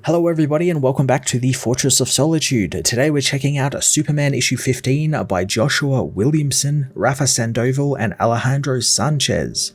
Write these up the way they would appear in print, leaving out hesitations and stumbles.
Hello everybody and welcome back to the Fortress of Solitude. Today we're checking out Superman issue 15 by Joshua Williamson, Rafa Sandoval and Alejandro Sanchez.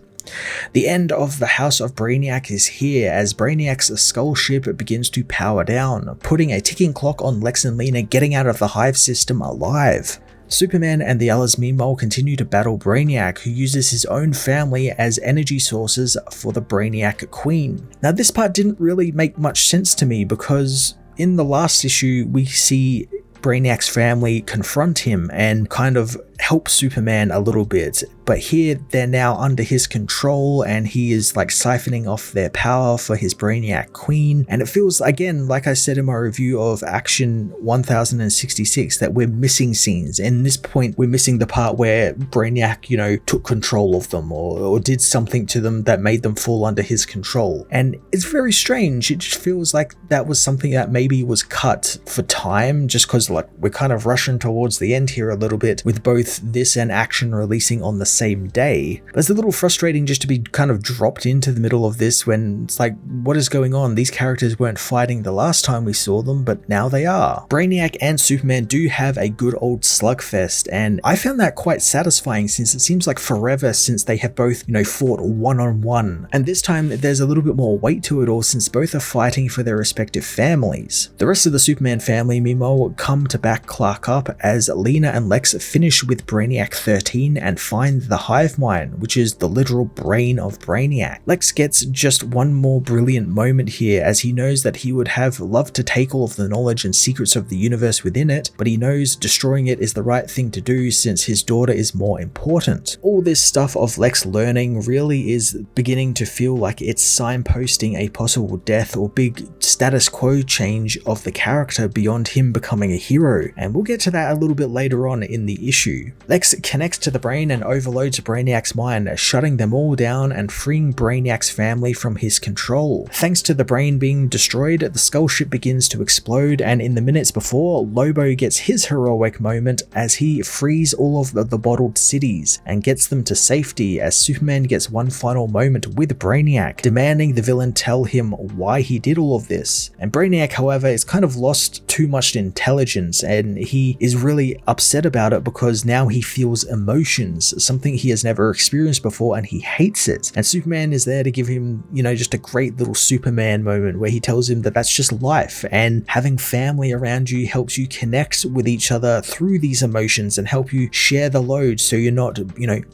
The end of the House of Brainiac is here as Brainiac's skull ship begins to power down, putting a ticking clock on Lex and Lena getting out of the Hive system alive. Superman and the others meanwhile continue to battle Brainiac, who uses his own family as energy sources for the Brainiac Queen. Now this part didn't really make much sense to me because in the last issue we see Brainiac's family confront him and kind of help Superman a little bit, but here they're now under his control and he is like siphoning off their power for his Brainiac Queen, and it feels, again, like I said in my review of Action 1066, that we're missing scenes. In this point we're missing the part where Brainiac, took control of them or did something to them that made them fall under his control, and it's very strange. It just feels like that was something that maybe was cut for time, just because like we're kind of rushing towards the end here a little bit with both this and Action releasing on the same day. But it's a little frustrating just to be kind of dropped into the middle of this when it's like, what is going on? These characters weren't fighting the last time we saw them, but now they are. Brainiac and Superman do have a good old slugfest, and I found that quite satisfying since it seems like forever since they have both, fought one-on-one. And this time there's a little bit more weight to it all since both are fighting for their respective families. The rest of the Superman family meanwhile come to back Clark up as Lena and Lex finish with Brainiac 13 and find the Hive Mine, which is the literal brain of Brainiac. Lex gets just one more brilliant moment here as he knows that he would have loved to take all of the knowledge and secrets of the universe within it, but he knows destroying it is the right thing to do since his daughter is more important. All this stuff of Lex learning really is beginning to feel like it's signposting a possible death or big status quo change of the character beyond him becoming a hero, and we'll get to that a little bit later on in the issue. Lex connects to the brain and overloads Brainiac's mind, shutting them all down and freeing Brainiac's family from his control. Thanks to the brain being destroyed, the skull ship begins to explode, and in the minutes before, Lobo gets his heroic moment as he frees all of the bottled cities and gets them to safety, as Superman gets one final moment with Brainiac, demanding the villain tell him why he did all of this. And Brainiac, however, is kind of lost too much intelligence, and he is really upset about it because now he feels emotions, something he has never experienced before, and he hates it. And Superman is there to give him, just a great little Superman moment where he tells him that that's just life, and having family around you helps you connect with each other through these emotions and help you share the load so you're not,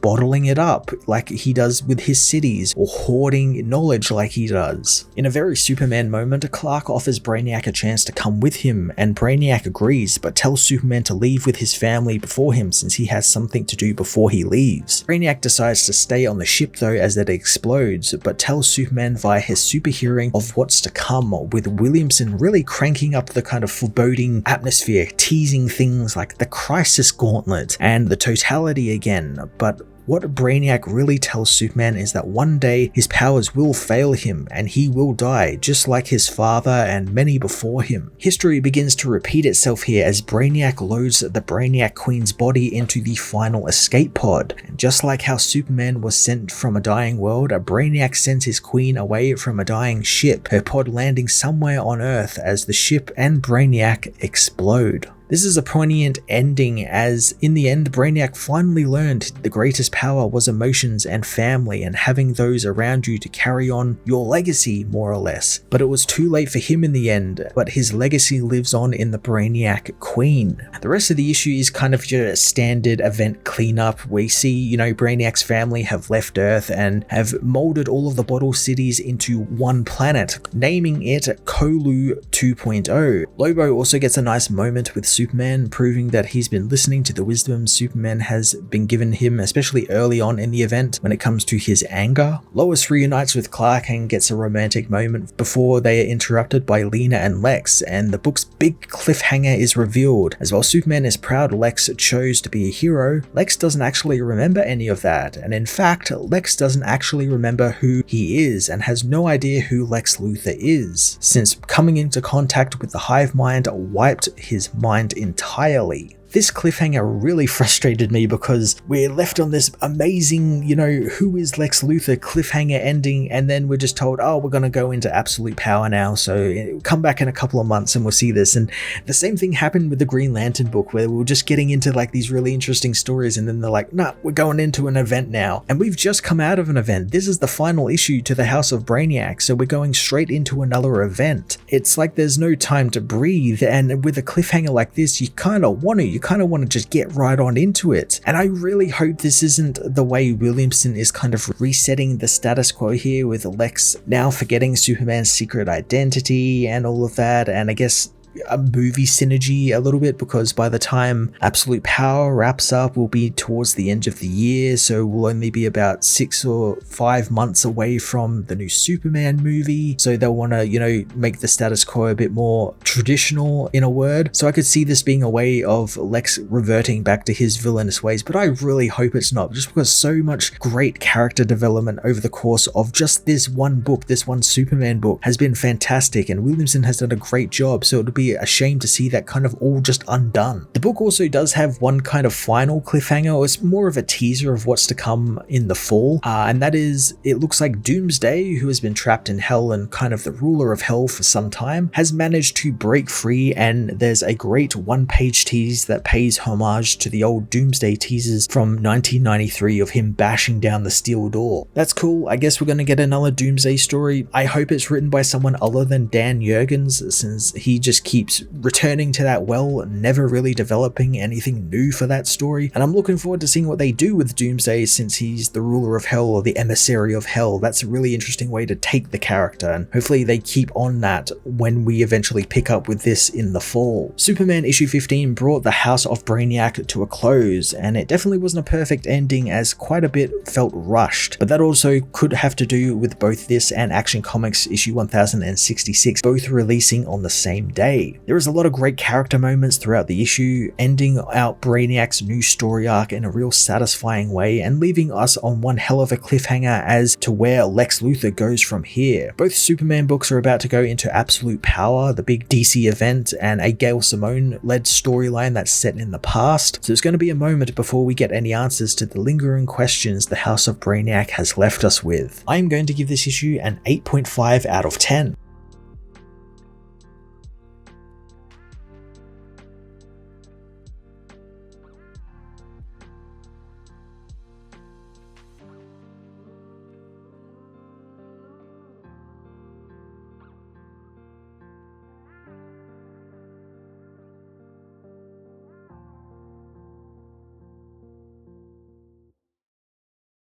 bottling it up like he does with his cities or hoarding knowledge like he does. In a very Superman moment, Clark offers Brainiac a chance to come with him, and Brainiac agrees but tells Superman to leave with his family before him since he has something to do before he leaves. Brainiac decides to stay on the ship though as it explodes, but tells Superman via his super hearing of what's to come, with Williamson really cranking up the kind of foreboding atmosphere, teasing things like the crisis gauntlet and the totality again. But what Brainiac really tells Superman is that one day his powers will fail him and he will die, just like his father and many before him. History begins to repeat itself here as Brainiac loads the Brainiac Queen's body into the final escape pod. And just like how Superman was sent from a dying world, Brainiac sends his queen away from a dying ship, her pod landing somewhere on Earth as the ship and Brainiac explode. This is a poignant ending as, in the end, Brainiac finally learned the greatest power was emotions and family and having those around you to carry on your legacy, more or less. But it was too late for him in the end, but his legacy lives on in the Brainiac Queen. The rest of the issue is kind of just a standard event cleanup. We see, Brainiac's family have left Earth and have molded all of the bottle cities into one planet, naming it Kolu 2.0. Lobo also gets a nice moment with Superman, proving that he's been listening to the wisdom Superman has been given him, especially early on in the event when it comes to his anger. Lois reunites with Clark and gets a romantic moment before they are interrupted by Lena and Lex, and the book's big cliffhanger is revealed. As while Superman is proud Lex chose to be a hero, Lex doesn't actually remember any of that, and in fact, Lex doesn't actually remember who he is and has no idea who Lex Luther is, since coming into contact with the Hive Mind wiped his mind entirely. this cliffhanger really frustrated me because we're left on this amazing, who is Lex Luther cliffhanger ending, and then we're just told, oh, we're going to go into absolute power now, so come back in a couple of months and we'll see this. And the same thing happened with the Green Lantern book, where we were just getting into like these really interesting stories, and then they're like, nah, we're going into an event now. And we've just come out of an event. This is the final issue to the House of Brainiac, so we're going straight into another event. It's like there's no time to breathe, and with a cliffhanger like this, you kind of want to just get right on into it. And I really hope this isn't the way Williamson is kind of resetting the status quo here, with Lex now forgetting Superman's secret identity and all of that, and I guess a movie synergy a little bit, because by the time Absolute Power wraps up, we'll be towards the end of the year, so we'll only be about 6 or 5 months away from the new Superman movie, so they'll want to make the status quo a bit more traditional, in a word. So I could see this being a way of Lex reverting back to his villainous ways, but I really hope it's not, just because so much great character development over the course of just this one book, this one Superman book, has been fantastic, and Williamson has done a great job, so it'll be a shame to see that kind of all just undone. The book also does have one kind of final cliffhanger, or it's more of a teaser of what's to come in the fall, and that is, it looks like Doomsday, who has been trapped in hell and kind of the ruler of hell for some time, has managed to break free, and there's a great one-page tease that pays homage to the old Doomsday teasers from 1993 of him bashing down the steel door. That's cool. I guess we're going to get another Doomsday story. I hope it's written by someone other than Dan Jurgens, since he just keeps returning to that well, never really developing anything new for that story. And I'm looking forward to seeing what they do with Doomsday, since he's the ruler of hell, or the emissary of hell. That's a really interesting way to take the character, and hopefully they keep on that when we eventually pick up with this in the fall. Superman issue 15 brought the House of Brainiac to a close, and it definitely wasn't a perfect ending, as quite a bit felt rushed, but that also could have to do with both this and Action Comics issue 1066 both releasing on the same day. There is a lot of great character moments throughout the issue, ending out Brainiac's new story arc in a real satisfying way, and leaving us on one hell of a cliffhanger as to where Lex Luthor goes from here. Both Superman books are about to go into Absolute Power, the big DC event, and a Gail Simone-led storyline that's set in the past, so it's going to be a moment before we get any answers to the lingering questions the House of Brainiac has left us with. I'm going to give this issue an 8.5 out of 10.